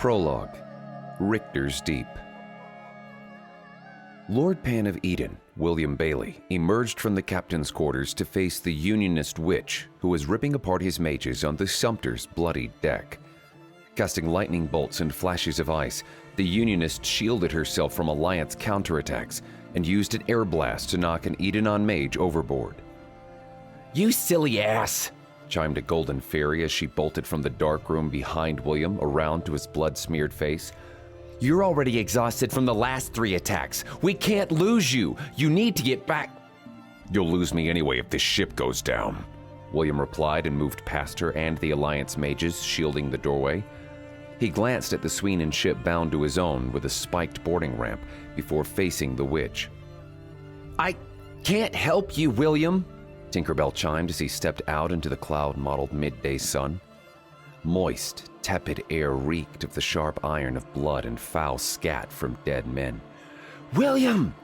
Prologue, Richter's Deep. Lord Pan of Eden, William Bailey, emerged from the captain's quarters to face the Unionist witch who was ripping apart his mages on the Sumter's bloody deck. Casting lightning bolts and flashes of ice, the Unionist shielded herself from Alliance counterattacks and used an air blast to knock an Edenon mage overboard. "You silly ass!" chimed a golden fairy as she bolted from the dark room behind William around to his blood-smeared face. "You're already exhausted from the last 3 attacks. We can't lose you. You need to get back." "You'll lose me anyway if this ship goes down," William replied and moved past her and the Alliance mages shielding the doorway. He glanced at the Sweenan ship bound to his own with a spiked boarding ramp before facing the witch. "I can't help you, William," Tinkerbell chimed as he stepped out into the cloud-mottled midday sun. Moist, tepid air reeked of the sharp iron of blood and foul scat from dead men. "William!"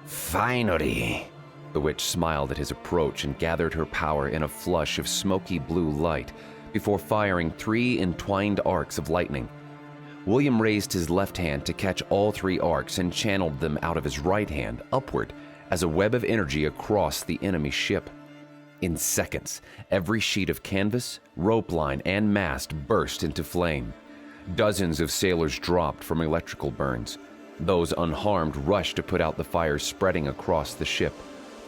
"Finally!" The witch smiled at his approach and gathered her power in a flush of smoky blue light before firing 3 entwined arcs of lightning. William raised his left hand to catch all 3 arcs and channeled them out of his right hand upward as a web of energy across the enemy ship. In seconds, every sheet of canvas, rope line, and mast burst into flame. Dozens of sailors dropped from electrical burns. Those unharmed rushed to put out the fire spreading across the ship.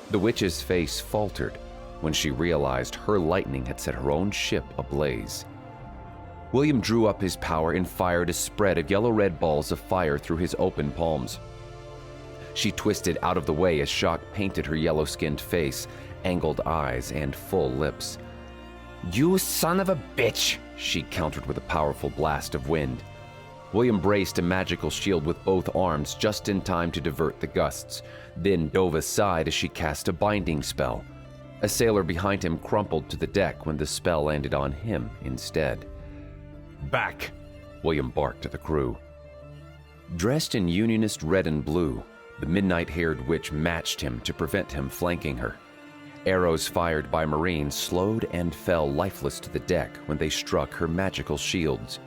The witch's face faltered when she realized her lightning had set her own ship ablaze. William drew up his power and fired a spread of yellow-red balls of fire through his open palms. She twisted out of the way as shock painted her yellow-skinned face, angled eyes, and full lips. "You son of a bitch!" she countered with a powerful blast of wind. William braced a magical shield with both arms just in time to divert the gusts, then dove aside as she cast a binding spell. A sailor behind him crumpled to the deck when the spell landed on him instead. "Back!" William barked at the crew. Dressed in Unionist red and blue, the midnight-haired witch matched him to prevent him flanking her. Arrows fired by Marines slowed and fell lifeless to the deck when they struck her magical shields.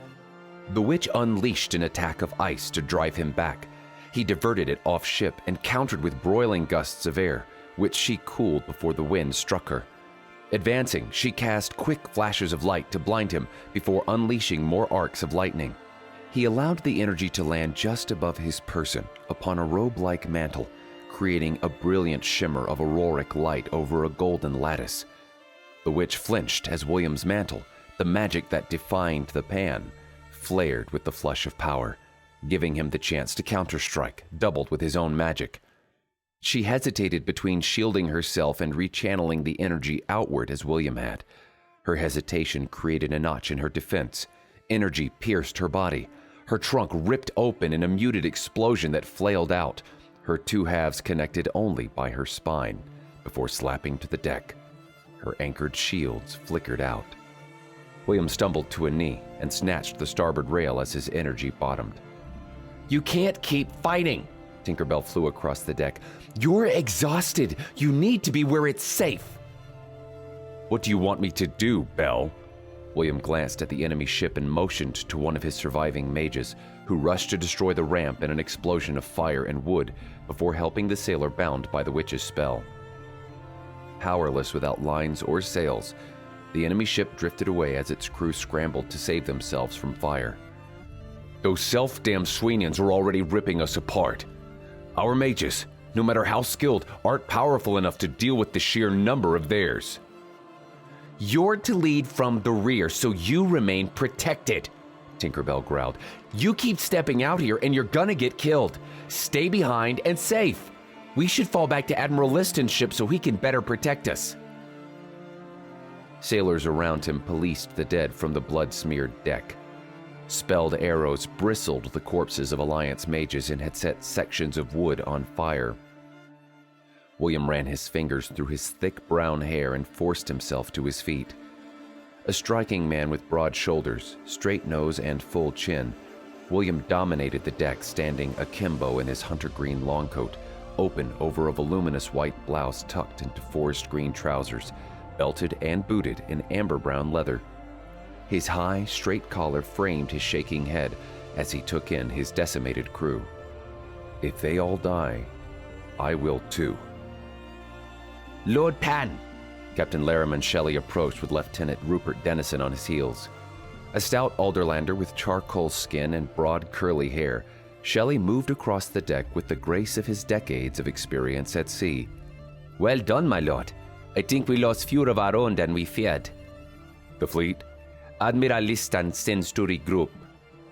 The witch unleashed an attack of ice to drive him back. He diverted it off-ship and countered with broiling gusts of air, which she cooled before the wind struck her. Advancing, she cast quick flashes of light to blind him before unleashing more arcs of lightning. He allowed the energy to land just above his person upon a robe-like mantle, creating a brilliant shimmer of auroric light over a golden lattice. The witch flinched as William's mantle, the magic that defined the pan, flared with the flush of power, giving him the chance to counterstrike, doubled with his own magic. She hesitated between shielding herself and rechanneling the energy outward as William had. Her hesitation created a notch in her defense. Energy pierced her body. Her trunk ripped open in a muted explosion that flailed out, her 2 halves connected only by her spine, before slapping to the deck. Her anchored shields flickered out. William stumbled to a knee and snatched the starboard rail as his energy bottomed. "You can't keep fighting!" Tinkerbell flew across the deck. "You're exhausted. You need to be where it's safe." "What do you want me to do, Belle?" William glanced at the enemy ship and motioned to one of his surviving mages, who rushed to destroy the ramp in an explosion of fire and wood before helping the sailor bound by the witch's spell. Powerless without lines or sails, the enemy ship drifted away as its crew scrambled to save themselves from fire. "Those self-damned Sweenans are already ripping us apart. Our mages, no matter how skilled, aren't powerful enough to deal with the sheer number of theirs." "You're to lead from the rear, so you remain protected," Tinkerbell growled. "You keep stepping out here and you're gonna get killed. Stay behind and safe. We should fall back to Admiral Liston's ship so he can better protect us." Sailors around him policed the dead from the blood-smeared deck. Spelled arrows bristled the corpses of Alliance mages and had set sections of wood on fire. William ran his fingers through his thick brown hair and forced himself to his feet. A striking man with broad shoulders, straight nose, and full chin, William dominated the deck standing akimbo in his hunter-green longcoat, open over a voluminous white blouse tucked into forest green trousers, belted and booted in amber-brown leather. His high, straight collar framed his shaking head as he took in his decimated crew. If they all die, I will too. Lord Pan! Captain Lariman Shelley approached with Lieutenant Rupert Dennison on his heels. A stout alderlander with charcoal skin and broad curly hair, Shelley moved across the deck with the grace of his decades of experience at sea. Well done, my lord. I think we lost fewer of our own than we feared. The fleet? Admiral Liston sends to regroup,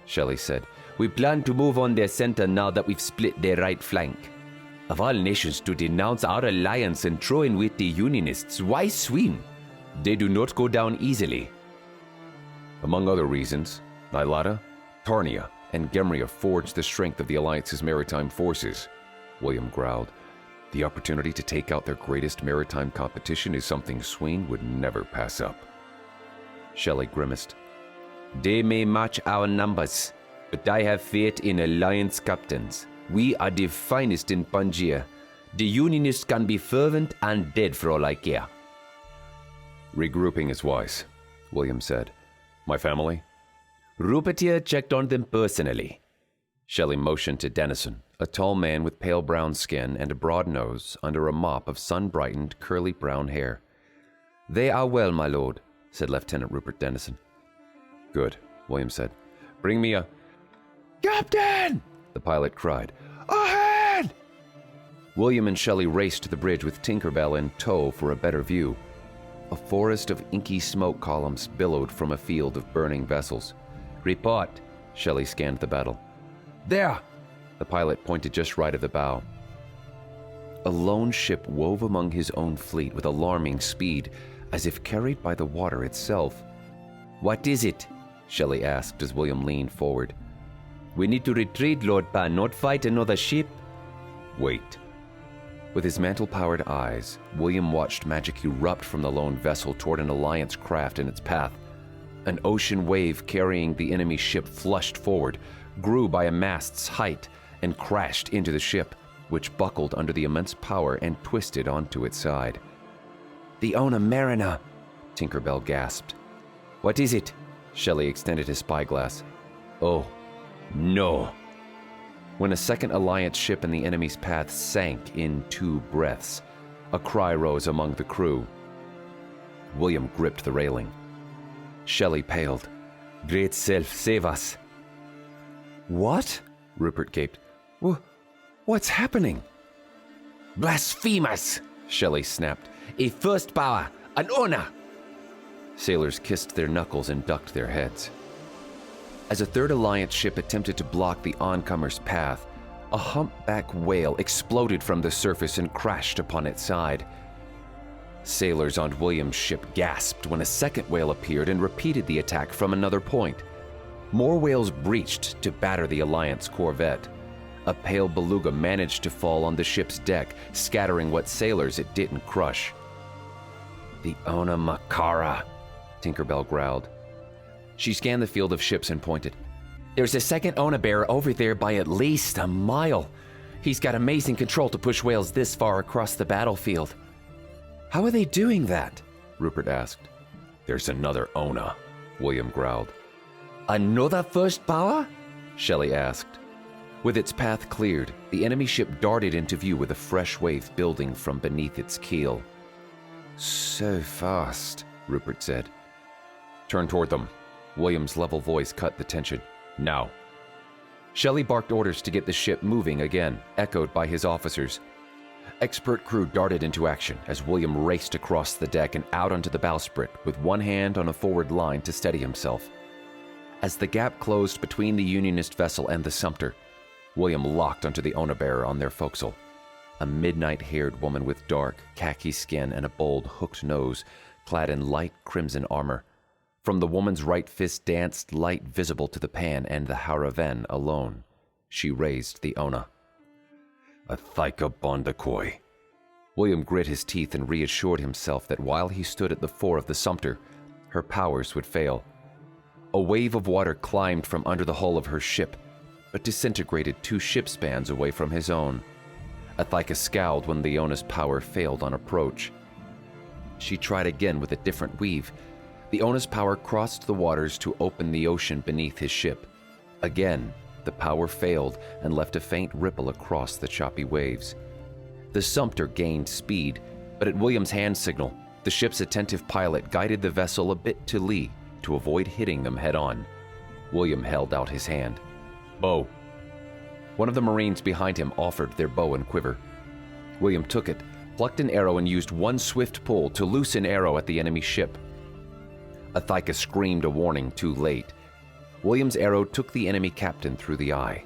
Shelley said. We plan to move on their center now that we've split their right flank. Of all nations to denounce our alliance and throw in with the Unionists, why swim? They do not go down easily. Among other reasons, Nylata, Tarnia, and Gemria forged the strength of the Alliance's maritime forces, William growled. The opportunity to take out their greatest maritime competition is something Sween would never pass up. Shelley grimaced. They may match our numbers, but I have faith in Alliance captains. We are the finest in Pangaea. The Unionists can be fervent and dead for all I care. Regrouping is wise, William said. My family? Rupert here checked on them personally. Shelley motioned to Dennison, a tall man with pale brown skin and a broad nose under a mop of sun-brightened, curly brown hair. They are well, my lord, said Lieutenant Rupert Dennison. Good, William said. Bring me a... Captain! The pilot cried. Ahead! William and Shelley raced to the bridge with Tinkerbell in tow for a better view. A forest of inky smoke columns billowed from a field of burning vessels. Report. Shelley scanned the battle. There! The pilot pointed just right of the bow. A lone ship wove among his own fleet with alarming speed, as if carried by the water itself. What is it? Shelley asked as William leaned forward. We need to retreat, Lord Pan, not fight another ship. Wait. With his mantle-powered eyes, William watched magic erupt from the lone vessel toward an Alliance craft in its path. An ocean wave carrying the enemy ship flushed forward, grew by a mast's height, and crashed into the ship, which buckled under the immense power and twisted onto its side. The Ona Mariner, Tinkerbell gasped. What is it? Shelley extended his spyglass. Oh, no. When a second Alliance ship in the enemy's path sank in 2 breaths, a cry rose among the crew. William gripped the railing. Shelley paled. Great Self, save us. What? Rupert gaped. What's happening? Blasphemous! Shelley snapped. A first power, an honor! Sailors kissed their knuckles and ducked their heads. As a third Alliance ship attempted to block the oncomer's path, a humpback whale exploded from the surface and crashed upon its side. Sailors on William's ship gasped when a second whale appeared and repeated the attack from another point. More whales breached to batter the Alliance corvette. A pale beluga managed to fall on the ship's deck, scattering what sailors it didn't crush. The Ona Makara, Tinkerbell growled. She scanned the field of ships and pointed. There's a second Ona bearer over there by at least a mile. He's got amazing control to push whales this far across the battlefield. How are they doing that? Rupert asked. There's another Ona, William growled. Another first power? Shelley asked. With its path cleared, the enemy ship darted into view with a fresh wave building from beneath its keel. So fast, Rupert said. Turn toward them. William's level voice cut the tension. Now. Shelley barked orders to get the ship moving again, echoed by his officers. Expert crew darted into action as William raced across the deck and out onto the bowsprit with one hand on a forward line to steady himself. As the gap closed between the Unionist vessel and the Sumter, William locked onto the Ona bearer on their forecastle. A midnight-haired woman with dark, khaki skin and a bold, hooked nose, clad in light crimson armor. From the woman's right fist danced light visible to the pan and the Haraven alone. She raised the Ona. A Thaika Bondakoi. William grit his teeth and reassured himself that while he stood at the fore of the Sumter, her powers would fail. A wave of water climbed from under the hull of her ship, but disintegrated 2 ship spans away from his own. Athaika scowled when the Ona's power failed on approach. She tried again with a different weave, The Ona's power crossed the waters to open the ocean beneath his ship. Again, the power failed and left a faint ripple across the choppy waves. The Sumter gained speed, but at William's hand signal, the ship's attentive pilot guided the vessel a bit to lee to avoid hitting them head-on. William held out his hand. "Bow." One of the Marines behind him offered their bow and quiver. William took it, plucked an arrow, and used one swift pull to loose an arrow at the enemy ship. Athika screamed a warning too late. William's arrow took the enemy captain through the eye.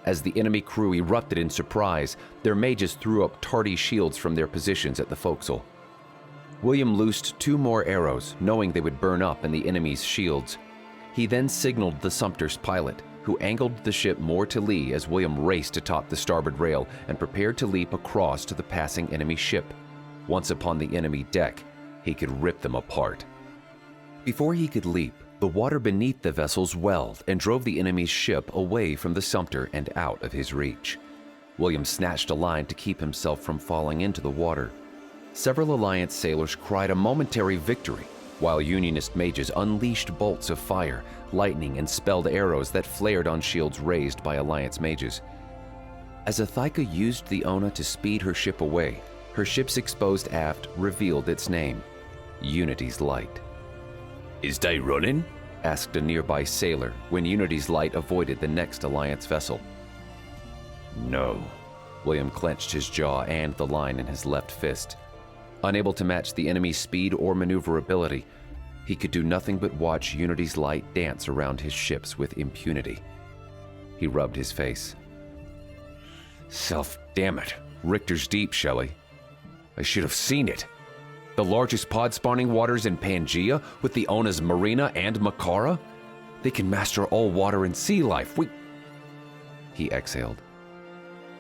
As the enemy crew erupted in surprise, their mages threw up tardy shields from their positions at the forecastle. William loosed 2 more arrows, knowing they would burn up in the enemy's shields. He then signaled the Sumter's pilot, who angled the ship more to lee as William raced atop the starboard rail and prepared to leap across to the passing enemy ship. Once upon the enemy deck, he could rip them apart. Before he could leap, the water beneath the vessels welled and drove the enemy's ship away from the Sumter and out of his reach. William snatched a line to keep himself from falling into the water. Several Alliance sailors cried a momentary victory, while Unionist mages unleashed bolts of fire, lightning, and spelled arrows that flared on shields raised by Alliance mages. As Athika used the Ona to speed her ship away, her ship's exposed aft revealed its name, Unity's Light. Is they running? Asked a nearby sailor when Unity's Light avoided the next Alliance vessel. No. William clenched his jaw and the line in his left fist. Unable to match the enemy's speed or maneuverability, he could do nothing but watch Unity's Light dance around his ships with impunity. He rubbed his face. Damn it. Richter's deep, Shelley. I should have seen it. The largest pod-spawning waters in Pangea with the Ona's Marina and Makara? They can master all water and sea life. He exhaled.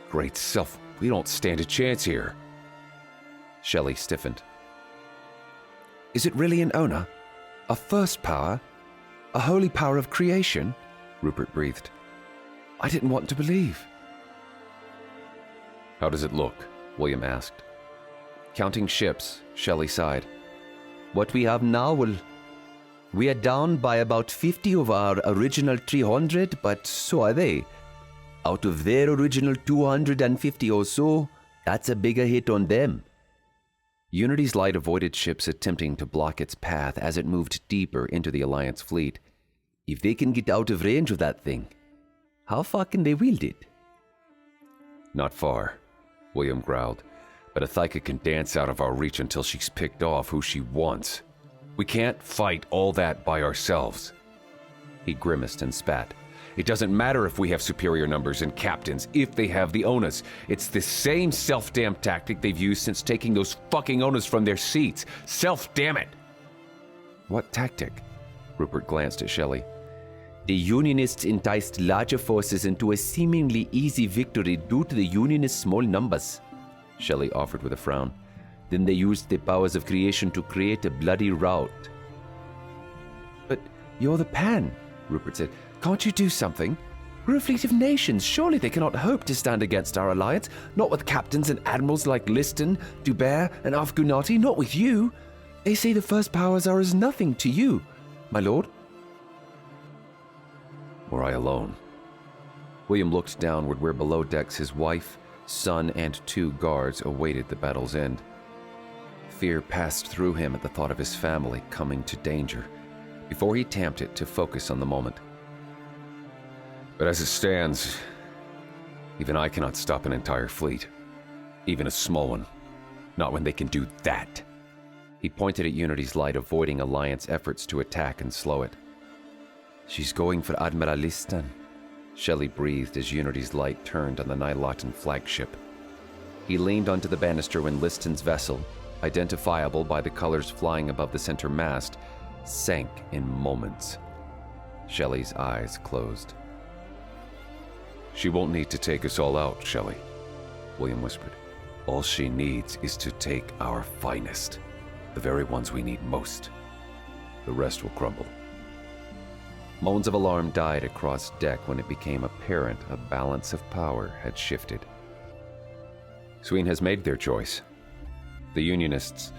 Great self, we don't stand a chance here. Shelley stiffened. Is it really an Ona? A first power? A holy power of creation? Rupert breathed. I didn't want to believe. How does it look? William asked. Counting ships, Shelley sighed. What we have now we are down by about 50 of our original 300, but so are they. Out of their original 250 or so, that's a bigger hit on them. Unity's Light avoided ships attempting to block its path as it moved deeper into the Alliance fleet. If they can get out of range of that thing, how far can they wield it? Not far, William growled. But Athika can dance out of our reach until she's picked off who she wants. We can't fight all that by ourselves. He grimaced and spat. It doesn't matter if we have superior numbers and captains, if they have the Onas. It's the same self-damn tactic they've used since taking those fucking Onas from their seats. Self-damn it! What tactic? Rupert glanced at Shelley. The Unionists enticed larger forces into a seemingly easy victory due to the Unionists' small numbers, Shelley offered with a frown. Then they used the powers of creation to create a bloody rout. But you're the Pan, Rupert said. Can't you do something? We're a fleet of nations. Surely they cannot hope to stand against our alliance. Not with captains and admirals like Liston, Dubert, and Afgunati. Not with you. They say the first powers are as nothing to you, my lord. Were I alone? William looked downward where below decks his wife, son, and 2 guards awaited the battle's end. Fear passed through him at the thought of his family coming to danger, before he tamped it to focus on the moment. But as it stands, even I cannot stop an entire fleet, even a small one, not when they can do that. He pointed at Unity's Light, avoiding Alliance efforts to attack and slow it. She's going for Admiral Liston, Shelley breathed as Unity's Light turned on the Nilotan flagship. He leaned onto the banister when Liston's vessel, identifiable by the colors flying above the center mast, sank in moments. Shelley's eyes closed. She won't need to take us all out, Shelley, William whispered. All she needs is to take our finest, the very ones we need most. The rest will crumble. Moans of alarm died across deck when it became apparent a balance of power had shifted. Sween has made their choice. The Unionists...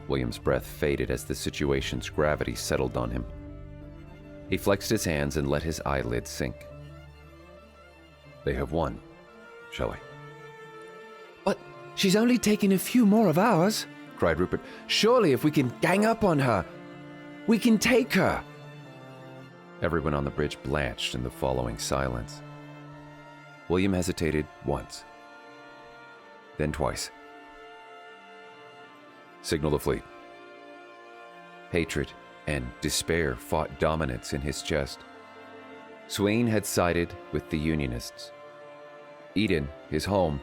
William's breath faded as the situation's gravity settled on him. He flexed his hands and let his eyelids sink. They have won, Shelley. But she's only taken a few more of ours, cried Rupert. Surely if we can gang up on her, we can take her. Everyone on the bridge blanched in the following silence. William hesitated once, then twice. Signal the fleet. Hatred and despair fought dominance in his chest. Swain had sided with the Unionists. Eden, his home,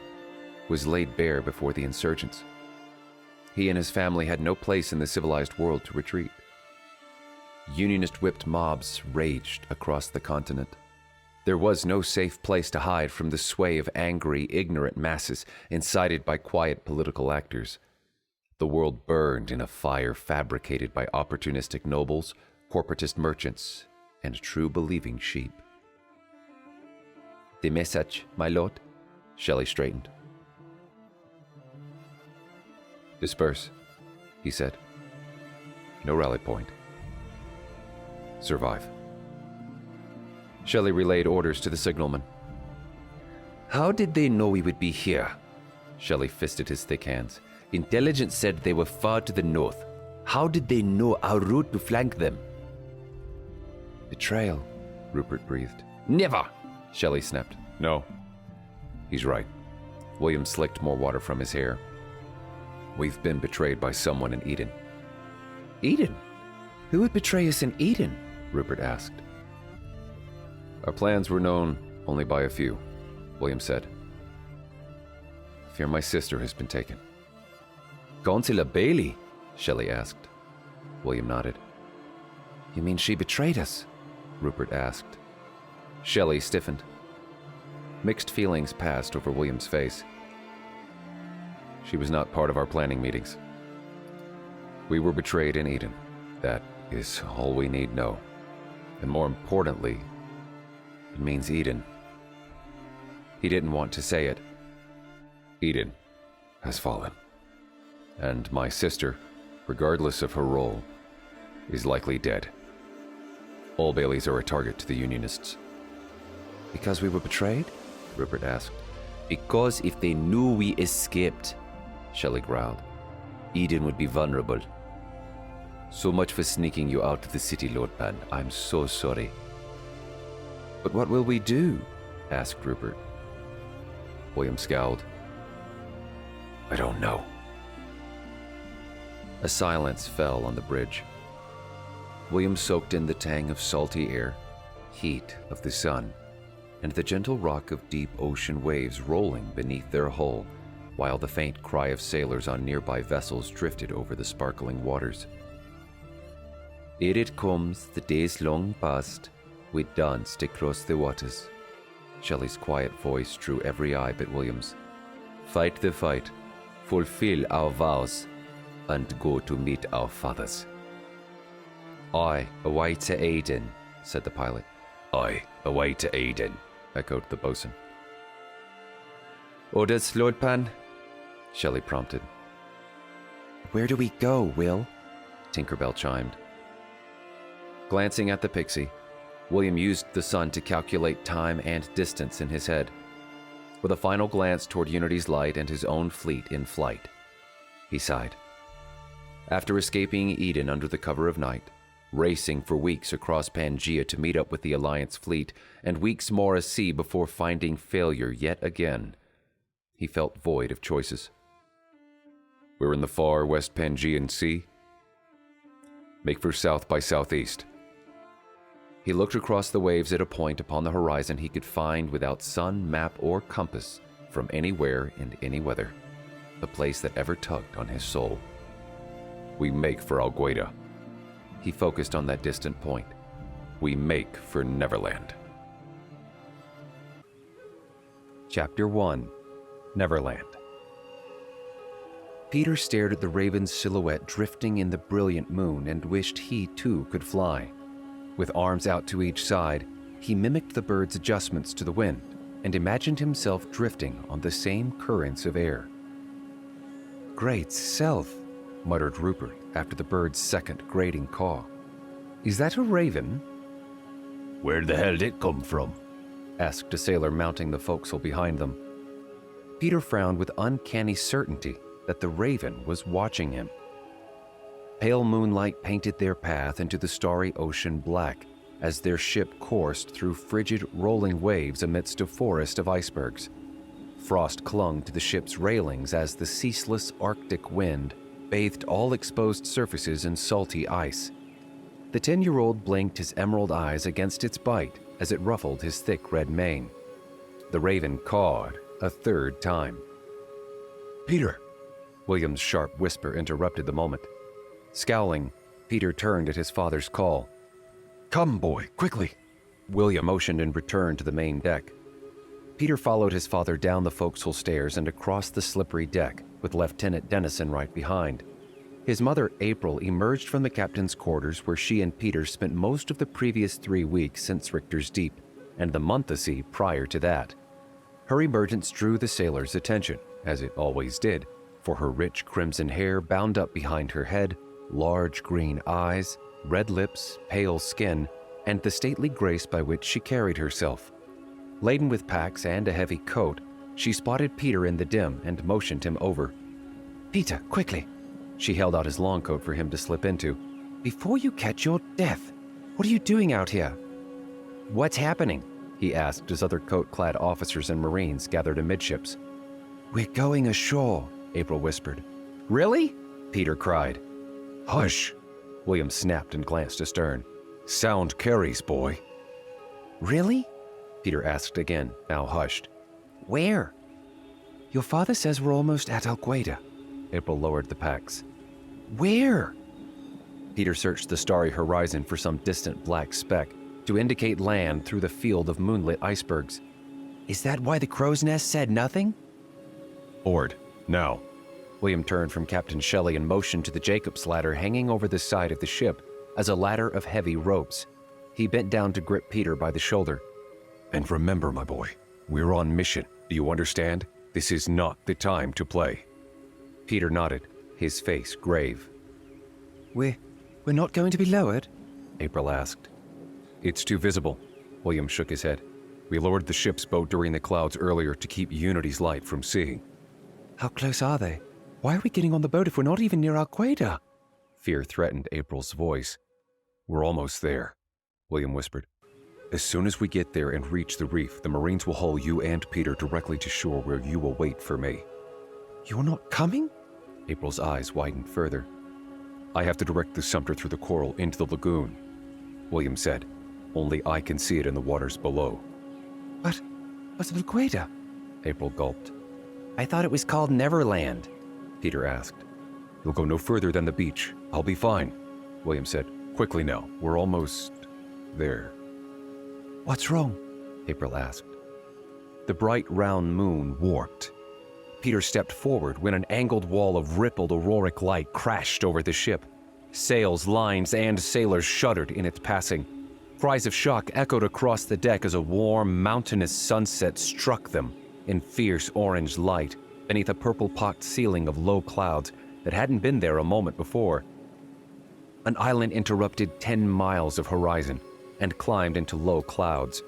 was laid bare before the insurgents. He and his family had no place in the civilized world to retreat. Unionist-whipped mobs raged across the continent. There was no safe place to hide from the sway of angry, ignorant masses incited by quiet political actors. The world burned in a fire fabricated by opportunistic nobles, corporatist merchants, and true-believing sheep. The message, my lord? Shelley straightened. Disperse, he said. No rally point. Survive. Shelley relayed orders to the signalman. How did they know we would be here? Shelley fisted his thick hands. Intelligence said they were far to the north. How did they know our route to flank them? Betrayal, Rupert breathed. Never! Shelley snapped. No. He's right. William slicked more water from his hair. We've been betrayed by someone in Eden. Eden? Who would betray us in Eden? Rupert asked. Our plans were known only by a few, William said. I fear my sister has been taken. Consular Bailey? Shelley asked. William nodded. You mean she betrayed us? Rupert asked. Shelley stiffened. Mixed feelings passed over William's face. She was not part of our planning meetings. We were betrayed in Eden. That is all we need know. And more importantly, it means Eden. He didn't want to say it. Eden has fallen. And my sister, regardless of her role, is likely dead. All Baileys are a target to the Unionists. Because we were betrayed? Rupert asked. Because if they knew we escaped, Shelley growled. Eden would be vulnerable. So much for sneaking you out of the city, Lord Pan. I'm so sorry. But what will we do? Asked Rupert. William scowled. I don't know. A silence fell on the bridge. William soaked in the tang of salty air, heat of the sun, and the gentle rock of deep ocean waves rolling beneath their hull, while the faint cry of sailors on nearby vessels drifted over the sparkling waters. Ere it comes, the days long past, we danced across the waters. Shelley's quiet voice drew every eye but William's. Fight the fight, fulfill our vows, and go to meet our fathers. Aye, away to Eden, said the pilot. Aye, away to Eden, echoed the boatswain. Orders, Lord Pan? Shelley prompted. Where do we go, Will? Tinkerbell chimed. Glancing at the pixie, William used the sun to calculate time and distance in his head. With a final glance toward Unity's light and his own fleet in flight, he sighed. After escaping Eden under the cover of night, racing for weeks across Pangaea to meet up with the Alliance fleet, and weeks more at sea before finding failure yet again, he felt void of choices. We're in the far West Pangaean Sea. Make for south by southeast. He looked across the waves at a point upon the horizon he could find without sun, map, or compass from anywhere and any weather, the place that ever tugged on his soul. We make for Algueda. He focused on that distant point. We make for Neverland. Chapter 1. Neverland. Peter stared at the raven's silhouette drifting in the brilliant moon and wished he too could fly. With arms out to each side, he mimicked the bird's adjustments to the wind and imagined himself drifting on the same currents of air. Great self, muttered Rupert after the bird's second grating caw. "Is that a raven?" Where the hell did it come from? asked a sailor mounting the forecastle behind them. Peter frowned with uncanny certainty that the raven was watching him. Pale moonlight painted their path into the starry ocean black as their ship coursed through frigid, rolling waves amidst a forest of icebergs. Frost clung to the ship's railings as the ceaseless Arctic wind bathed all exposed surfaces in salty ice. The 10-year-old blinked his emerald eyes against its bite as it ruffled his thick red mane. The raven cawed a third time. Peter! William's sharp whisper interrupted the moment. Scowling, Peter turned at his father's call. Come, boy, quickly! William motioned in return to the main deck. Peter followed his father down the forecastle stairs and across the slippery deck, with Lieutenant Dennison right behind. His mother, April, emerged from the captain's quarters where she and Peter spent most of the previous 3 weeks since Richter's Deep, and the month or so prior to that. Her emergence drew the sailors' attention, as it always did, for her rich crimson hair bound up behind her head, large green eyes, red lips, pale skin, and the stately grace by which she carried herself. Laden with packs and a heavy coat, she spotted Peter in the dim and motioned him over. "Peter, quickly!" She held out his long coat for him to slip into. "Before you catch your death! What are you doing out here?" "What's happening?" he asked as other coat-clad officers and Marines gathered amidships. "We're going ashore," April whispered. "Really?" Peter cried. Hush! William snapped and glanced astern. Sound carries, boy. "Really?" Peter asked again, now hushed. "Where?" "Your father says we're almost at Algueda." April lowered the packs. "Where?" Peter searched the starry horizon for some distant black speck to indicate land through the field of moonlit icebergs. "Is that why the crow's nest said nothing?" Board, now. William turned from Captain Shelley and motioned to the Jacob's ladder hanging over the side of the ship as a ladder of heavy ropes. He bent down to grip Peter by the shoulder. And remember, my boy, we're on mission. Do you understand? This is not the time to play. Peter nodded, his face grave. We're not going to be lowered?" April asked. It's too visible. William shook his head. We lowered the ship's boat during the clouds earlier to keep Unity's light from seeing. "How close are they? Why are we getting on the boat if we're not even near Algueda?" Fear threatened April's voice. We're almost there, William whispered. As soon as we get there and reach the reef, the Marines will haul you and Peter directly to shore where you will wait for me. "You're not coming?" April's eyes widened further. I have to direct the Sumter through the coral into the lagoon, William said. Only I can see it in the waters below. But Algueda? April gulped. "I thought it was called Neverland," Peter asked. You'll go no further than the beach. I'll be fine, William said. Quickly now, we're almost there. "What's wrong?" April asked. The bright round moon warped. Peter stepped forward when an angled wall of rippled auroric light crashed over the ship. Sails, lines, and sailors shuddered in its passing. Cries of shock echoed across the deck as a warm, mountainous sunset struck them in fierce orange light beneath a purple-pocked ceiling of low clouds that hadn't been there a moment before. An island interrupted 10 miles of horizon and climbed into low clouds.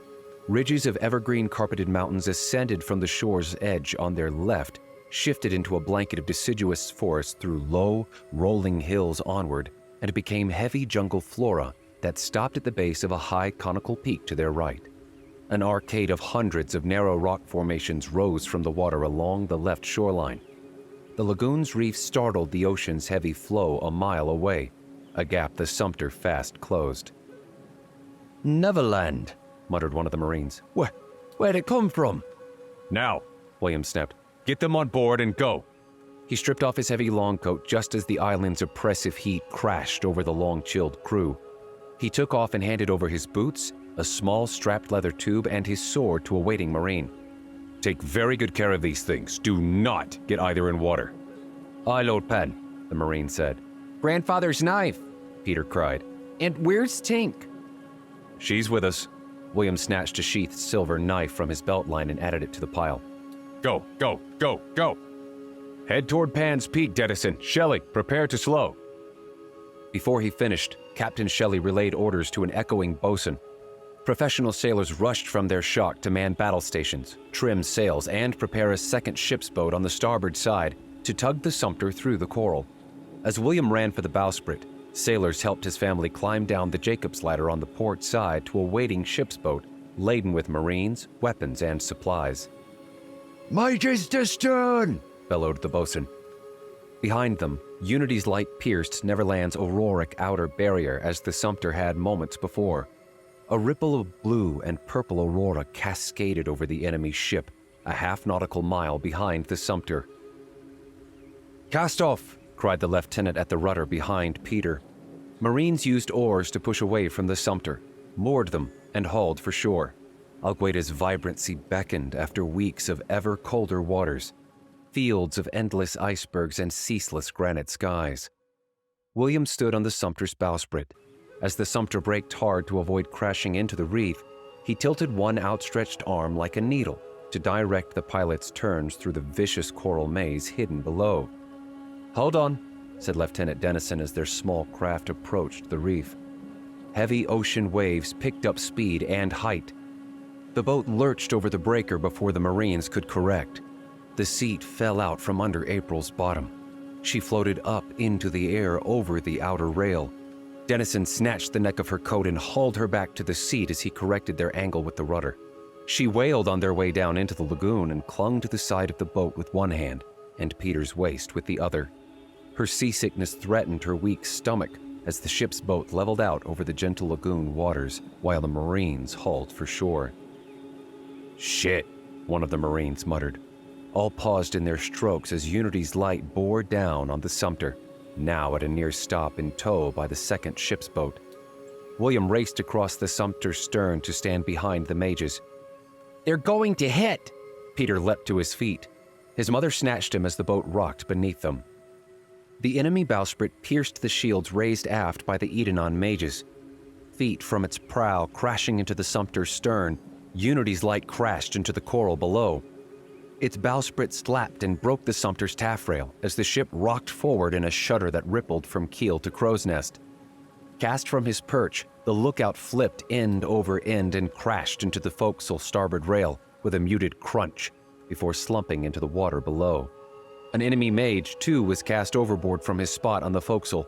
Ridges of evergreen-carpeted mountains ascended from the shore's edge on their left, shifted into a blanket of deciduous forest through low, rolling hills onward, and became heavy jungle flora that stopped at the base of a high conical peak to their right. An arcade of hundreds of narrow rock formations rose from the water along the left shoreline. The lagoon's reef startled the ocean's heavy flow a mile away, a gap the Sumter fast closed. "Neverland," muttered one of the Marines. Where'd it come from?" Now, William snapped. Get them on board and go. He stripped off his heavy long coat just as the island's oppressive heat crashed over the long-chilled crew. He took off and handed over his boots, a small strapped leather tube, and his sword to a waiting Marine. Take very good care of these things. Do not get either in water. "Aye, Lord Penn," the Marine said. "Grandfather's knife," Peter cried. "And where's Tink?" She's with us. William snatched a sheathed silver knife from his belt line and added it to the pile. Go, go, go, go! Head toward Pan's Peak, Dennison. Shelley, prepare to slow. Before he finished, Captain Shelley relayed orders to an echoing bosun. Professional sailors rushed from their shock to man battle stations, trim sails, and prepare a second ship's boat on the starboard side to tug the Sumter through the coral. As William ran for the bowsprit, sailors helped his family climb down the Jacob's ladder on the port side to a waiting ship's boat laden with marines, weapons, and supplies. "Mages to stern!" bellowed the bosun. Behind them, Unity's light pierced Neverland's auroric outer barrier as the Sumter had moments before. A ripple of blue and purple aurora cascaded over the enemy ship, a half-nautical mile behind the Sumter. "Cast off!" cried the lieutenant at the rudder behind Peter. Marines used oars to push away from the Sumter, moored them, and hauled for shore. Algueda's vibrancy beckoned after weeks of ever colder waters, fields of endless icebergs and ceaseless granite skies. William stood on the Sumter's bowsprit. As the Sumter braked hard to avoid crashing into the reef, he tilted one outstretched arm like a needle to direct the pilot's turns through the vicious coral maze hidden below. "Hold on," said Lieutenant Dennison as their small craft approached the reef. Heavy ocean waves picked up speed and height. The boat lurched over the breaker before the Marines could correct. The seat fell out from under April's bottom. She floated up into the air over the outer rail. Dennison snatched the neck of her coat and hauled her back to the seat as he corrected their angle with the rudder. She wailed on their way down into the lagoon and clung to the side of the boat with one hand and Peter's waist with the other. Her seasickness threatened her weak stomach as the ship's boat leveled out over the gentle lagoon waters while the Marines hauled for shore. "Shit," one of the Marines muttered. All paused in their strokes as Unity's light bore down on the Sumter, now at a near stop in tow by the second ship's boat. William raced across the Sumter's stern to stand behind the mages. "They're going to hit!" Peter leapt to his feet. His mother snatched him as the boat rocked beneath them. The enemy bowsprit pierced the shields raised aft by the Edenon mages. Feet from its prow crashing into the Sumter's stern, Unity's light crashed into the coral below. Its bowsprit slapped and broke the Sumter's taffrail as the ship rocked forward in a shudder that rippled from keel to crow's nest. Cast from his perch, the lookout flipped end over end and crashed into the forecastle starboard rail with a muted crunch before slumping into the water below. An enemy mage, too, was cast overboard from his spot on the forecastle.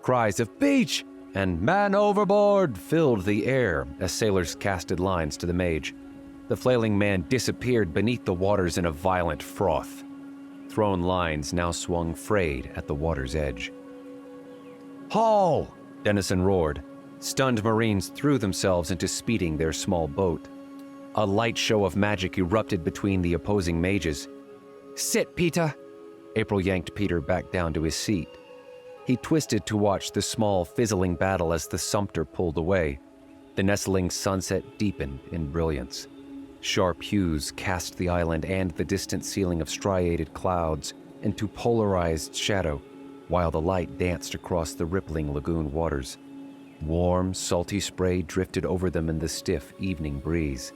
Cries of "Beach!" and "Man overboard!" filled the air as sailors casted lines to the mage. The flailing man disappeared beneath the waters in a violent froth. Thrown lines now swung frayed at the water's edge. "Haul!" Dennison roared. Stunned Marines threw themselves into speeding their small boat. A light show of magic erupted between the opposing mages. "Sit, Peter!" April yanked Peter back down to his seat. He twisted to watch the small, fizzling battle as the Sumter pulled away. The nestling sunset deepened in brilliance. Sharp hues cast the island and the distant ceiling of striated clouds into polarized shadow, while the light danced across the rippling lagoon waters. Warm, salty spray drifted over them in the stiff evening breeze.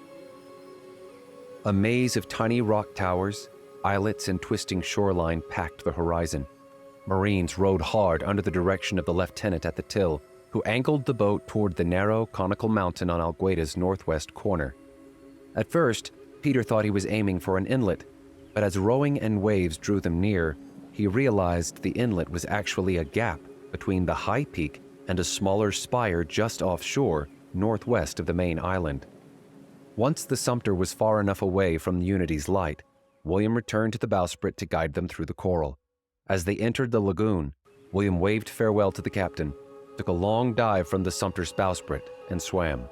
A maze of tiny rock towers, islets, and twisting shoreline packed the horizon. Marines rowed hard under the direction of the lieutenant at the till, who angled the boat toward the narrow, conical mountain on Algueda's northwest corner. At first, Peter thought he was aiming for an inlet, but as rowing and waves drew them near, he realized the inlet was actually a gap between the high peak and a smaller spire just offshore, northwest of the main island. Once the Sumter was far enough away from Unity's light, William returned to the bowsprit to guide them through the coral. As they entered the lagoon, William waved farewell to the captain, took a long dive from the Sumter's bowsprit, and swam.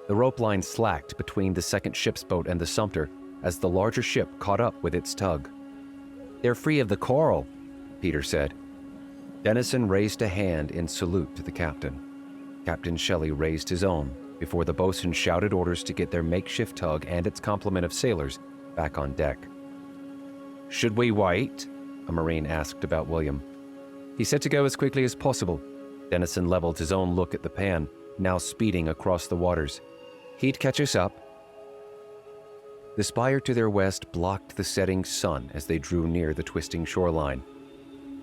The rope line slacked between the second ship's boat and the Sumter as the larger ship caught up with its tug. "They're free of the coral," Peter said. Dennison raised a hand in salute to the captain. Captain Shelley raised his own before the boatswain shouted orders to get their makeshift tug and its complement of sailors back on deck. "Should we wait?" a Marine asked about William. He said to go as quickly as possible. Dennison leveled his own look at the pan, now speeding across the waters. He'd catch us up. The spire to their west blocked the setting sun as they drew near the twisting shoreline.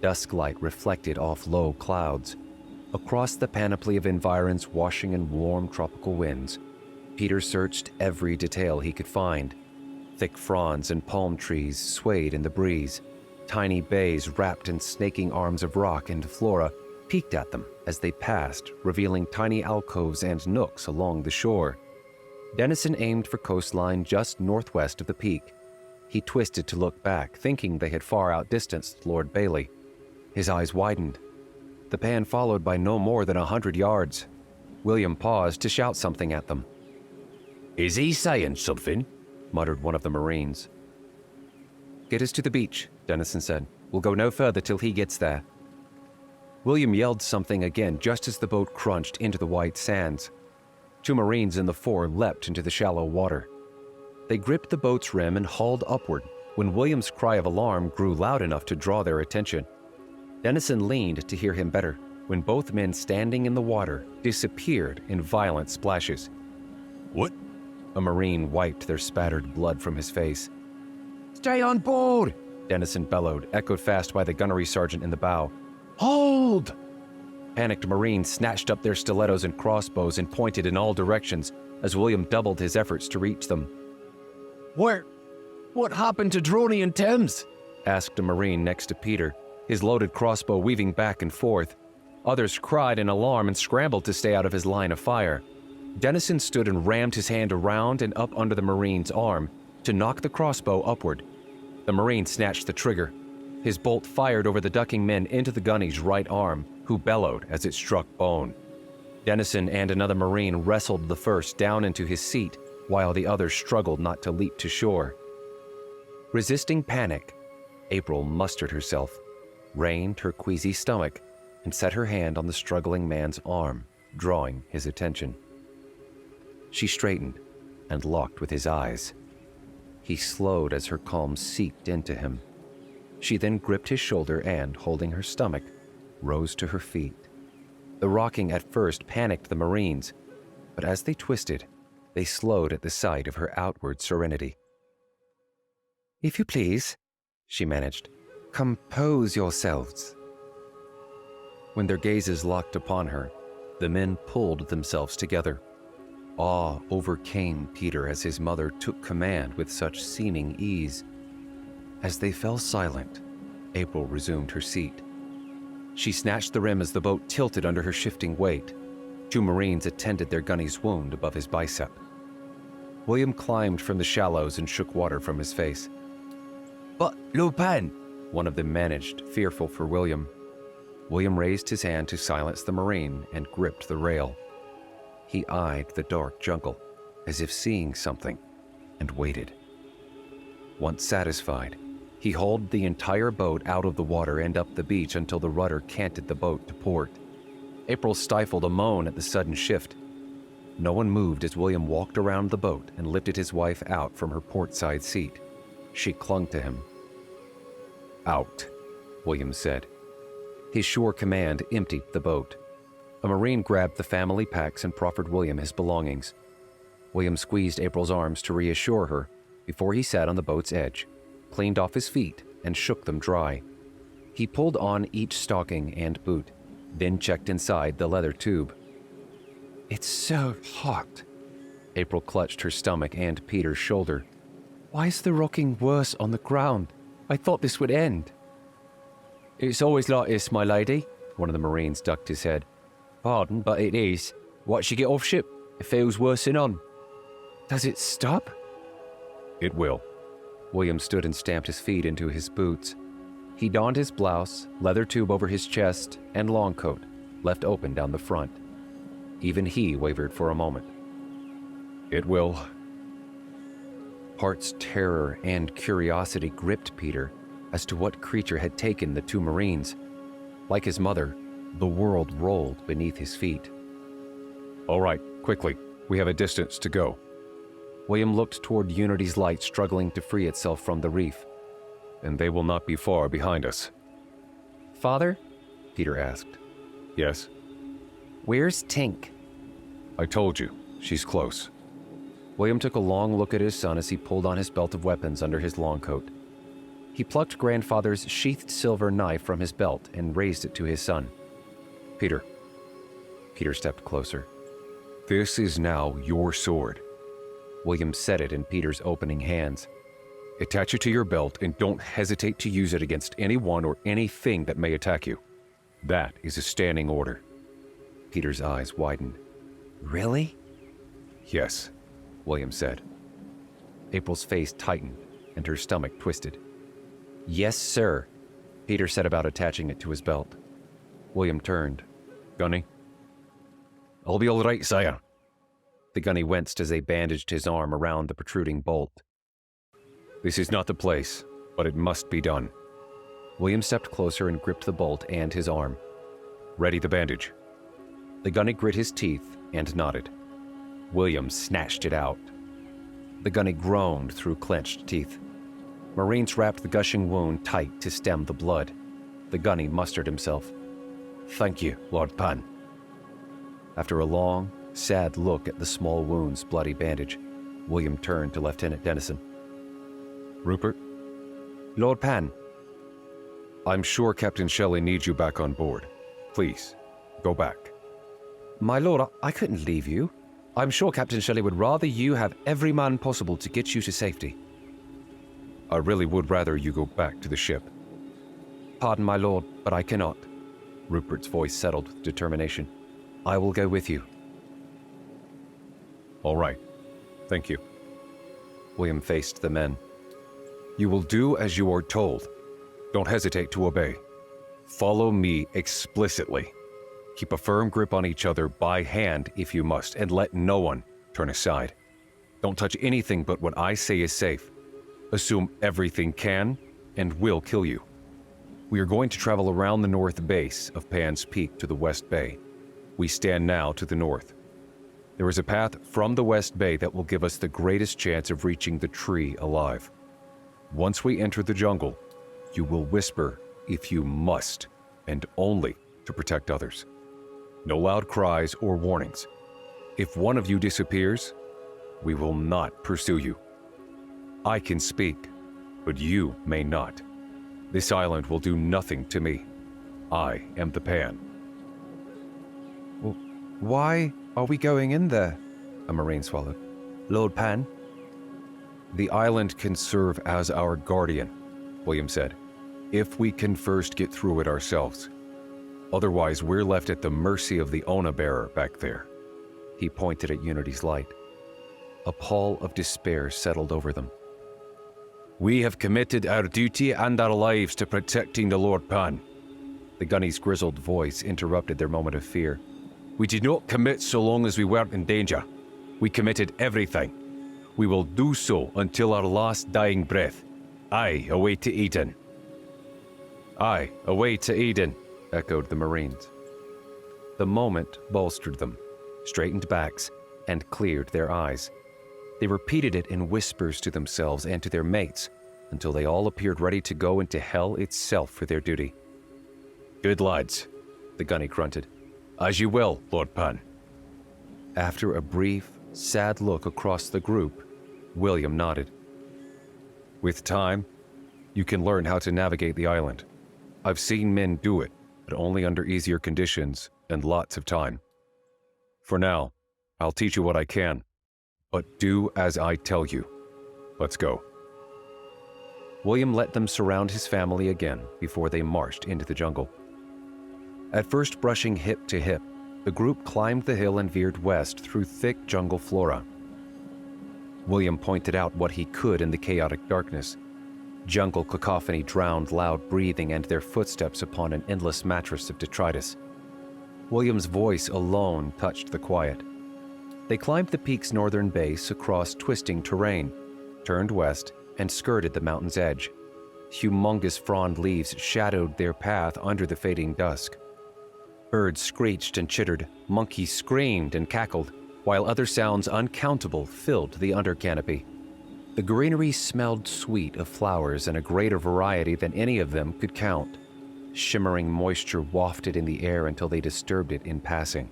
Dusk light reflected off low clouds. Across the panoply of environs washing in warm tropical winds, Peter searched every detail he could find. Thick fronds and palm trees swayed in the breeze. Tiny bays wrapped in snaking arms of rock and flora peeked at them as they passed, revealing tiny alcoves and nooks along the shore. Dennison aimed for coastline just northwest of the peak. He twisted to look back, thinking they had far outdistanced Lord Bailey. His eyes widened. The pan followed by no more than 100 yards. William paused to shout something at them. Is he saying something? Muttered one of the Marines. Get us to the beach, Dennison said. We'll go no further till he gets there. William yelled something again just as the boat crunched into the white sands. 2 Marines in the fore leapt into the shallow water. They gripped the boat's rim and hauled upward when William's cry of alarm grew loud enough to draw their attention. Dennison leaned to hear him better when both men standing in the water disappeared in violent splashes. What? A Marine wiped their spattered blood from his face. Stay on board! Dennison bellowed, echoed fast by the gunnery sergeant in the bow. Hold! Panicked Marines snatched up their stilettos and crossbows and pointed in all directions as William doubled his efforts to reach them. What happened to Droney and Thames? Asked a Marine next to Peter, his loaded crossbow weaving back and forth. Others cried in alarm and scrambled to stay out of his line of fire. Dennison stood and rammed his hand around and up under the Marine's arm to knock the crossbow upward. The Marine snatched the trigger. His bolt fired over the ducking men into the gunny's right arm, who bellowed as it struck bone. Dennison and another Marine wrestled the first down into his seat, while the other struggled not to leap to shore. Resisting panic, April mustered herself, reined her queasy stomach, and set her hand on the struggling man's arm, drawing his attention. She straightened and locked with his eyes. He slowed as her calm seeped into him. She then gripped his shoulder and, holding her stomach, rose to her feet. The rocking at first panicked the Marines, but as they twisted, they slowed at the sight of her outward serenity. "If you please," she managed, "compose yourselves." When their gazes locked upon her, the men pulled themselves together. Awe overcame Peter as his mother took command with such seeming ease. As they fell silent, April resumed her seat. She snatched the rim as the boat tilted under her shifting weight. 2 Marines attended their gunny's wound above his bicep. William climbed from the shallows and shook water from his face. "But Lupin!" one of them managed, fearful for William. William raised his hand to silence the Marine and gripped the rail. He eyed the dark jungle, as if seeing something, and waited. Once satisfied, he hauled the entire boat out of the water and up the beach until the rudder canted the boat to port. April stifled a moan at the sudden shift. No one moved as William walked around the boat and lifted his wife out from her portside seat. She clung to him. "Out," William said. His sure command emptied the boat. A Marine grabbed the family packs and proffered William his belongings. William squeezed April's arms to reassure her before he sat on the boat's edge, cleaned off his feet, and shook them dry. He pulled on each stocking and boot, then checked inside the leather tube. "It's so hot." April clutched her stomach and Peter's shoulder. "Why is the rocking worse on the ground? I thought this would end." "It's always like this, my lady," one of the Marines ducked his head. "Pardon, but it is. Once you get off ship, it feels worse than on." "Does it stop?" It will. William stood and stamped his feet into his boots. He donned his blouse, leather tube over his chest, and long coat, left open down the front. Even he wavered for a moment. It will. Part's terror and curiosity gripped Peter as to what creature had taken the 2 Marines. Like his mother, the world rolled beneath his feet. All right, quickly. We have a distance to go. William looked toward Unity's light struggling to free itself from the reef. And they will not be far behind us. "Father?" Peter asked. Yes? "Where's Tink?" I told you, she's close. William took a long look at his son as he pulled on his belt of weapons under his long coat. He plucked grandfather's sheathed silver knife from his belt and raised it to his son. "Peter." Peter stepped closer. This is now your sword. William set it in Peter's opening hands. Attach it to your belt and don't hesitate to use it against anyone or anything that may attack you. That is a standing order. Peter's eyes widened. "Really?" Yes, William said. April's face tightened and her stomach twisted. "Yes, sir," Peter set about attaching it to his belt. William turned. Gunny? I'll be all right, sire. The gunny winced as they bandaged his arm around the protruding bolt. This is not the place, but it must be done. William stepped closer and gripped the bolt and his arm. Ready the bandage. The gunny grit his teeth and nodded. William snatched it out. The gunny groaned through clenched teeth. Marines wrapped the gushing wound tight to stem the blood. The gunny mustered himself. "Thank you, Lord Pan." After a long, sad look at the small wound's bloody bandage, William turned to Lieutenant Dennison. Rupert? "Lord Pan." I'm sure Captain Shelley needs you back on board. Please, go back. "My lord, I couldn't leave you. I'm sure Captain Shelley would rather you have every man possible to get you to safety." I really would rather you go back to the ship. "Pardon, my lord, but I cannot." Rupert's voice settled with determination. "I will go with you." All right. Thank you. William faced the men. You will do as you are told. Don't hesitate to obey. Follow me explicitly. Keep a firm grip on each other by hand if you must, and let no one turn aside. Don't touch anything but what I say is safe. Assume everything can and will kill you. We are going to travel around the north base of Pan's Peak to the West Bay. We stand now to the north. There is a path from the West Bay that will give us the greatest chance of reaching the tree alive. Once we enter the jungle, you will whisper if you must, and only to protect others. No loud cries or warnings. If one of you disappears, we will not pursue you. I can speak, but you may not. This island will do nothing to me. I am the Pan. "Well, why are we going in there?" a Marine swallowed. "Lord Pan?" The island can serve as our guardian, William said, if we can first get through it ourselves. Otherwise, we're left at the mercy of the Ona-bearer back there. He pointed at Unity's light. A pall of despair settled over them. We have committed our duty and our lives to protecting the Lord Pan. The gunny's grizzled voice interrupted their moment of fear. We did not commit so long as we weren't in danger. We committed everything. We will do so until our last dying breath. Aye, away to Eden. "Aye, away to Eden," echoed the Marines. The moment bolstered them, straightened backs, and cleared their eyes. They repeated it in whispers to themselves and to their mates, until they all appeared ready to go into hell itself for their duty. Good lads, the gunny grunted. As you will, Lord Pan. After a brief, sad look across the group, William nodded. With time, you can learn how to navigate the island. I've seen men do it, but only under easier conditions and lots of time. For now, I'll teach you what I can, but do as I tell you. Let's go. William let them surround his family again before they marched into the jungle. At first brushing hip to hip, the group climbed the hill and veered west through thick jungle flora. William pointed out what he could in the chaotic darkness. Jungle cacophony drowned loud breathing and their footsteps upon an endless mattress of detritus. William's voice alone touched the quiet. They climbed the peak's northern base across twisting terrain, turned west, and skirted the mountain's edge. Humongous frond leaves shadowed their path under the fading dusk. Birds screeched and chittered, monkeys screamed and cackled, while other sounds uncountable filled the undercanopy. The greenery smelled sweet of flowers in a greater variety than any of them could count. Shimmering moisture wafted in the air until they disturbed it in passing.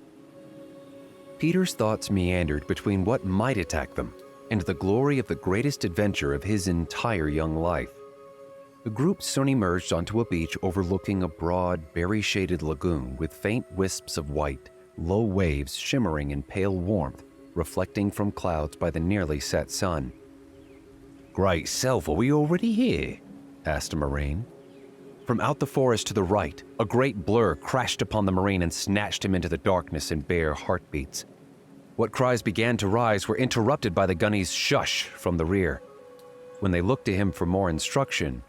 Peter's thoughts meandered between what might attack them and the glory of the greatest adventure of his entire young life. The group soon emerged onto a beach overlooking a broad, berry-shaded lagoon with faint wisps of white, low waves shimmering in pale warmth, reflecting from clouds by the nearly set sun. "Great self, are we already here?" asked a Marine. From out the forest to the right, a great blur crashed upon the Marine and snatched him into the darkness and bare heartbeats. What cries began to rise were interrupted by the gunny's shush from the rear. When they looked to him for more instruction,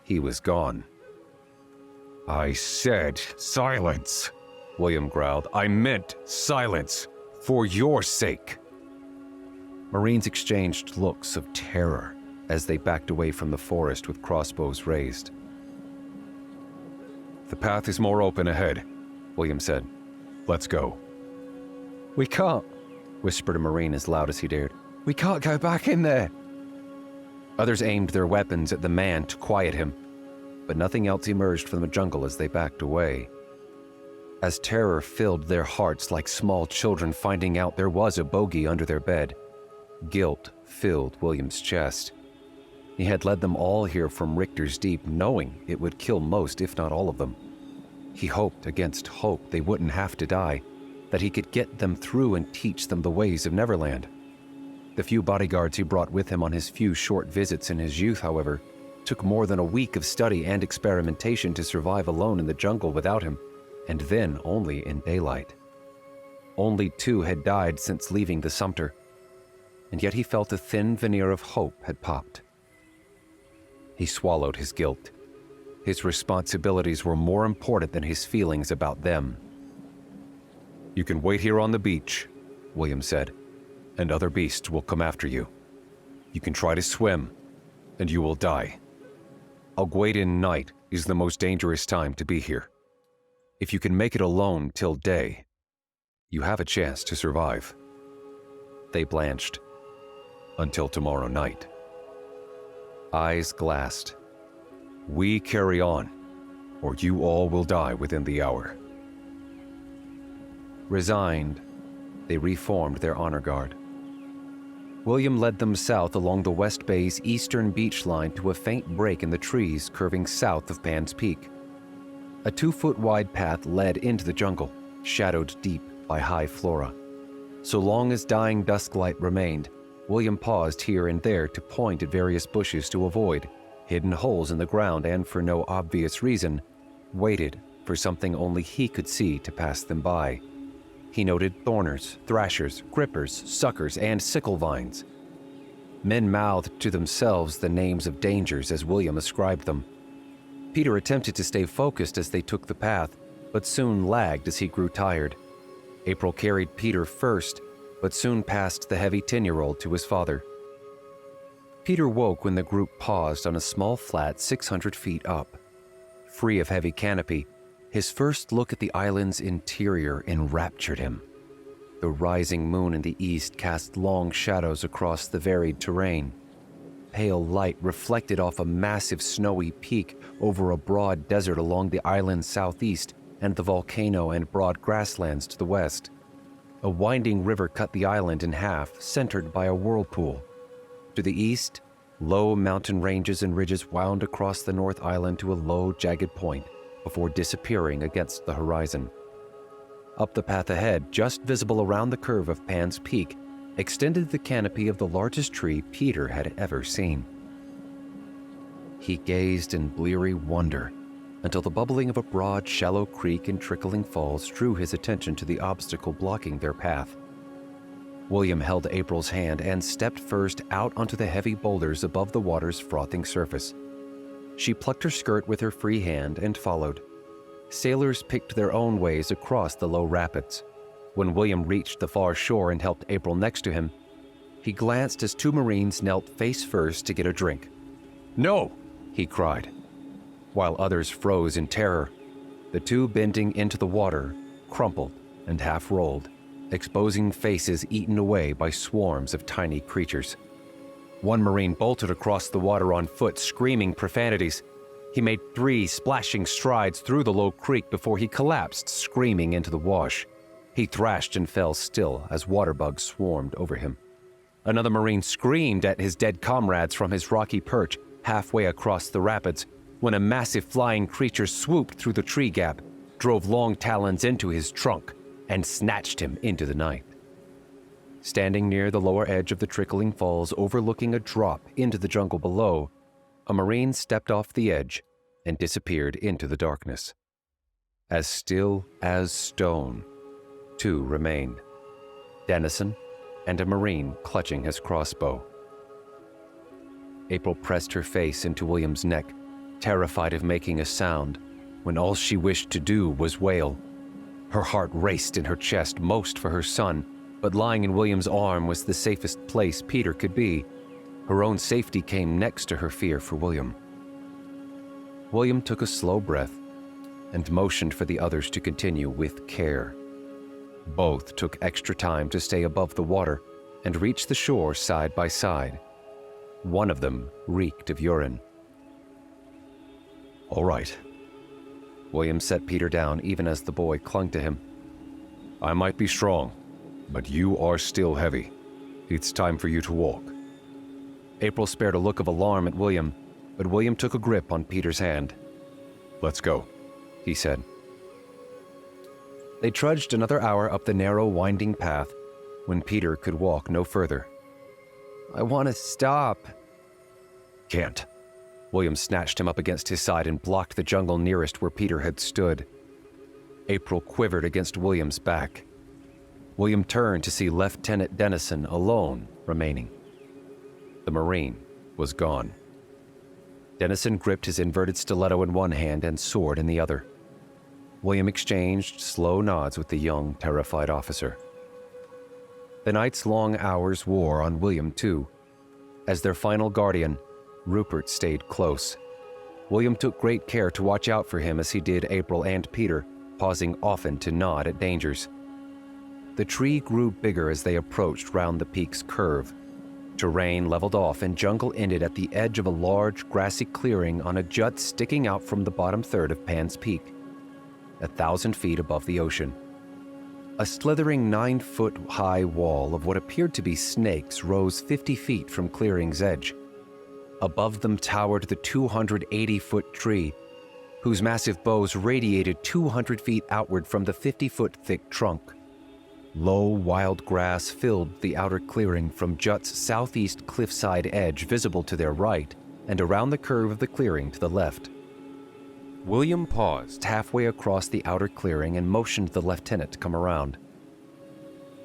he was gone. "I said silence," William growled. "I meant silence. For your sake." Marines exchanged looks of terror as they backed away from the forest with crossbows raised. "The path is more open ahead," William said. "Let's go." "We can't," whispered a Marine as loud as he dared. "We can't go back in there." Others aimed their weapons at the man to quiet him, but nothing else emerged from the jungle as they backed away. As terror filled their hearts like small children finding out there was a bogey under their bed, guilt filled William's chest. He had led them all here from Richter's Deep knowing it would kill most, if not all of them. He hoped against hope they wouldn't have to die, that he could get them through and teach them the ways of Neverland. The few bodyguards he brought with him on his few short visits in his youth, however, took more than a week of study and experimentation to survive alone in the jungle without him, and then only in daylight. Only 2 had died since leaving the Sumter, and yet he felt a thin veneer of hope had popped. He swallowed his guilt. His responsibilities were more important than his feelings about them. "You can wait here on the beach," William said. "and other beasts will come after you. You can try to swim, and you will die. Alguaden night is the most dangerous time to be here. If you can make it alone till day, you have a chance to survive." They blanched. "Until tomorrow night." Eyes glassed. "We carry on, or you all will die within the hour." Resigned, they reformed their honor guard. William led them south along the West Bay's eastern beach line to a faint break in the trees curving south of Pan's Peak. A 2-foot-wide path led into the jungle, shadowed deep by high flora. So long as dying dusklight remained, William paused here and there to point at various bushes to avoid, hidden holes in the ground, and for no obvious reason, waited for something only he could see to pass them by. He noted thorners, thrashers, grippers, suckers, and sickle vines. Men mouthed to themselves the names of dangers as William ascribed them. Peter attempted to stay focused as they took the path, but soon lagged as he grew tired. April carried Peter first, but soon passed the heavy 10-year-old to his father. Peter woke when the group paused on a small flat 600 feet up. Free of heavy canopy, his first look at the island's interior enraptured him. The rising moon in the east cast long shadows across the varied terrain. Pale light reflected off a massive snowy peak over a broad desert along the island's southeast and the volcano and broad grasslands to the west. A winding river cut the island in half, centered by a whirlpool. To the east, low mountain ranges and ridges wound across the North Island to a low, jagged point before disappearing against the horizon. Up the path ahead, just visible around the curve of Pan's Peak, extended the canopy of the largest tree Peter had ever seen. He gazed in bleary wonder until the bubbling of a broad, shallow creek and trickling falls drew his attention to the obstacle blocking their path. William held April's hand and stepped first out onto the heavy boulders above the water's frothing surface. She plucked her skirt with her free hand and followed. Sailors picked their own ways across the low rapids. When William reached the far shore and helped April next to him, he glanced as 2 Marines knelt face first to get a drink. "No!" he cried. While others froze in terror, the 2 bending into the water crumpled and half-rolled, exposing faces eaten away by swarms of tiny creatures. One Marine bolted across the water on foot, screaming profanities. He made 3 splashing strides through the low creek before he collapsed, screaming into the wash. He thrashed and fell still as water bugs swarmed over him. Another Marine screamed at his dead comrades from his rocky perch halfway across the rapids when a massive flying creature swooped through the tree gap, drove long talons into his trunk, and snatched him into the night. Standing near the lower edge of the trickling falls overlooking a drop into the jungle below, a Marine stepped off the edge and disappeared into the darkness. As still as stone, two remained, Dennison and a Marine clutching his crossbow. April pressed her face into William's neck, terrified of making a sound, when all she wished to do was wail. Her heart raced in her chest, most for her son, but lying in William's arm was the safest place Peter could be. Her own safety came next to her fear for William. William took a slow breath and motioned for the others to continue with care. Both took extra time to stay above the water and reach the shore side by side. One of them reeked of urine. All right. William set Peter down even as the boy clung to him. I might be strong, but you are still heavy. It's time for you to walk. April spared a look of alarm at William, but William took a grip on Peter's hand. Let's go, he said. They trudged another hour up the narrow, winding path when Peter could walk no further. I want to stop. Can't. William snatched him up against his side and blocked the jungle nearest where Peter had stood. April quivered against William's back. William turned to see Lieutenant Dennison alone remaining. The Marine was gone. Dennison gripped his inverted stiletto in one hand and sword in the other. William exchanged slow nods with the young, terrified officer. The night's long hours wore on William, too. As their final guardian, Rupert stayed close. William took great care to watch out for him as he did April and Peter, pausing often to nod at dangers. The tree grew bigger as they approached round the peak's curve. Terrain leveled off and jungle ended at the edge of a large, grassy clearing on a jut sticking out from the bottom third of Pan's Peak, 1,000 feet above the ocean. A slithering 9-foot-high wall of what appeared to be snakes rose 50 feet from clearing's edge. Above them towered the 280-foot tree, whose massive boughs radiated 200 feet outward from the 50-foot-thick trunk. Low, wild grass filled the outer clearing from Jut's southeast cliffside edge visible to their right and around the curve of the clearing to the left. William paused halfway across the outer clearing and motioned the lieutenant to come around.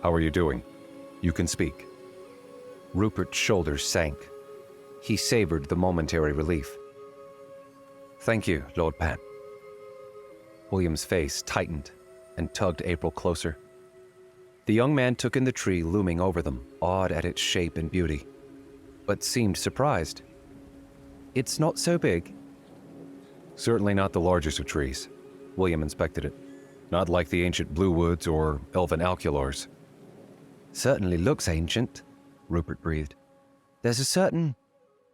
How are you doing? You can speak. Rupert's shoulders sank. He savored the momentary relief. Thank you, Lord Pan. William's face tightened and tugged April closer. The young man took in the tree looming over them, awed at its shape and beauty, but seemed surprised. It's not so big. Certainly not the largest of trees. William inspected it. Not like the ancient bluewoods or elven alculars. Certainly looks ancient, Rupert breathed. There's a certain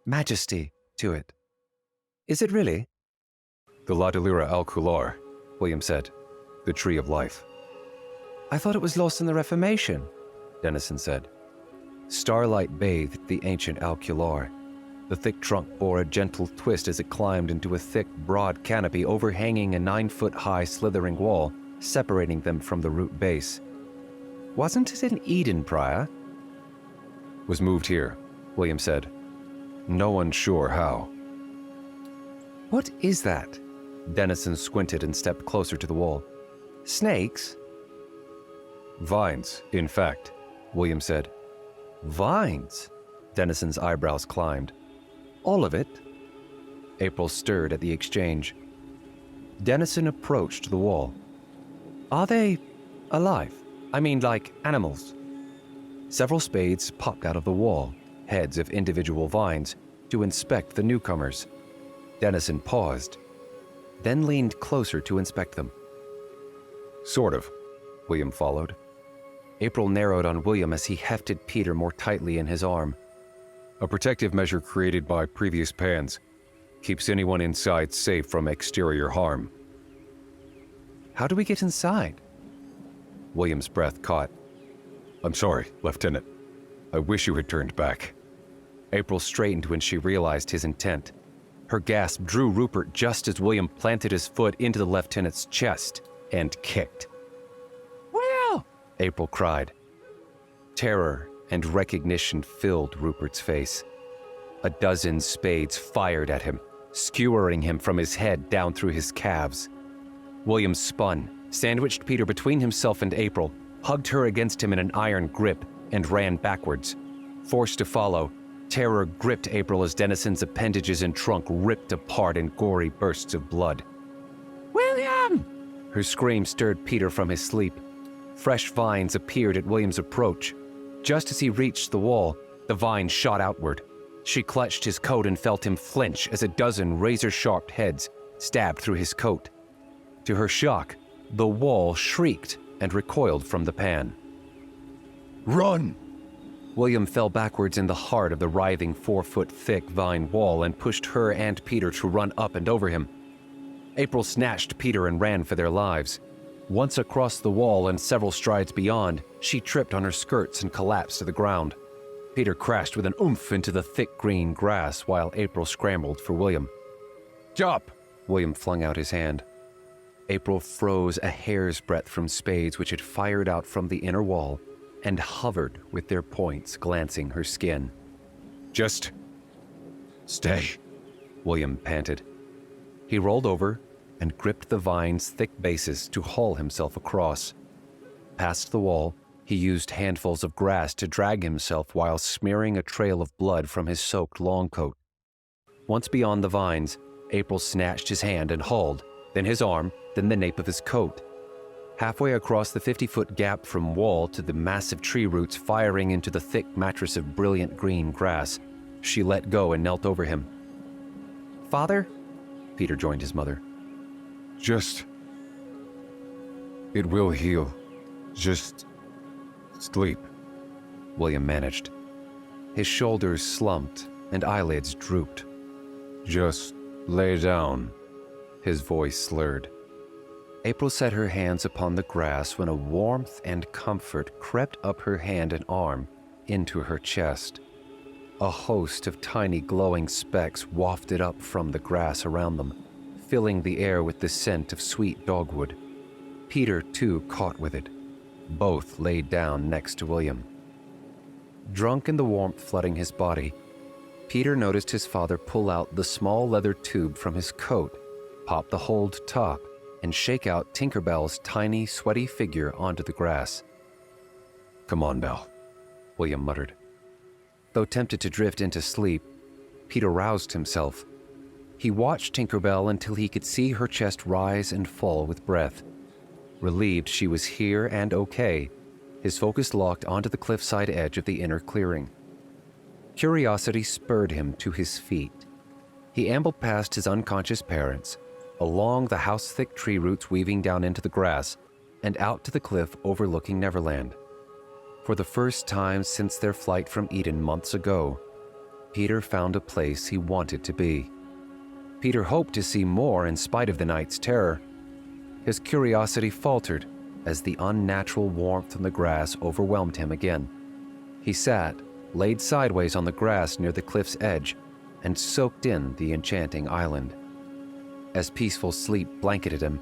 majesty to it. Is it really? The Ladalira alcular, William said. The tree of life. I thought it was lost in the Reformation, Dennison said. Starlight bathed the ancient alcular. The thick trunk bore a gentle twist as it climbed into a thick, broad canopy overhanging a 9-foot-high slithering wall, separating them from the root base. Wasn't it in Eden prior? Was moved here, William said. No one's sure how. What is that? Dennison squinted and stepped closer to the wall. Snakes? Vines, in fact, William said. Vines? Dennison's eyebrows climbed. All of it? April stirred at the exchange. Dennison approached the wall. Are they alive? I mean, like animals? Several spades popped out of the wall, heads of individual vines, to inspect the newcomers. Dennison paused, then leaned closer to inspect them. Sort of, William followed. April narrowed on William as he hefted Peter more tightly in his arm. A protective measure created by previous pans. Keeps anyone inside safe from exterior harm. How do we get inside? William's breath caught. I'm sorry, Lieutenant. I wish you had turned back. April straightened when she realized his intent. Her gasp drew Rupert just as William planted his foot into the lieutenant's chest and kicked. "Will!" April cried. Terror and recognition filled Rupert's face. A dozen spades fired at him, skewering him from his head down through his calves. William spun, sandwiched Peter between himself and April, hugged her against him in an iron grip, and ran backwards. Forced to follow, terror gripped April as Dennison's appendages and trunk ripped apart in gory bursts of blood. "William!" Her scream stirred Peter from his sleep. Fresh vines appeared at William's approach. Just as he reached the wall, the vine shot outward. She clutched his coat and felt him flinch as a dozen razor-sharp heads stabbed through his coat. To her shock, the wall shrieked and recoiled from the pan. Run! William fell backwards in the heart of the writhing 4-foot-thick vine wall and pushed her and Peter to run up and over him. April snatched Peter and ran for their lives. Once across the wall and several strides beyond, she tripped on her skirts and collapsed to the ground. Peter crashed with an oomph into the thick green grass while April scrambled for William. Stop! William flung out his hand. April froze a hair's breadth from spades which had fired out from the inner wall and hovered with their points glancing her skin. Just stay, William panted. He rolled over and gripped the vine's thick bases to haul himself across. Past the wall, he used handfuls of grass to drag himself while smearing a trail of blood from his soaked long coat. Once beyond the vines, April snatched his hand and hauled, then his arm, then the nape of his coat. Halfway across the 50-foot gap from wall to the massive tree roots firing into the thick mattress of brilliant green grass, she let go and knelt over him. "Father?" Peter joined his mother. It will heal. Just sleep, William managed. His shoulders slumped and eyelids drooped. Just lay down. His voice slurred. April set her hands upon the grass when a warmth and comfort crept up her hand and arm into her chest. A host of tiny glowing specks wafted up from the grass around them, filling the air with the scent of sweet dogwood. Peter, too, caught with it. Both laid down next to William. Drunk in the warmth flooding his body, Peter noticed his father pull out the small leather tube from his coat, pop the hold top, and shake out Tinker Bell's tiny, sweaty figure onto the grass. "Come on, Belle," William muttered. Though tempted to drift into sleep, Peter roused himself. He watched Tinker Bell until he could see her chest rise and fall with breath. Relieved she was here and okay, his focus locked onto the cliffside edge of the inner clearing. Curiosity spurred him to his feet. He ambled past his unconscious parents, along the house-thick tree roots weaving down into the grass, and out to the cliff overlooking Neverland. For the first time since their flight from Eden months ago, Peter found a place he wanted to be. Peter hoped to see more in spite of the night's terror. His curiosity faltered as the unnatural warmth on the grass overwhelmed him again. He sat, laid sideways on the grass near the cliff's edge, and soaked in the enchanting island. As peaceful sleep blanketed him,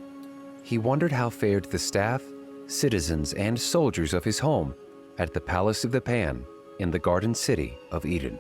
he wondered how fared the staff, citizens, and soldiers of his home at the Palace of the Pan in the Garden City of Eden.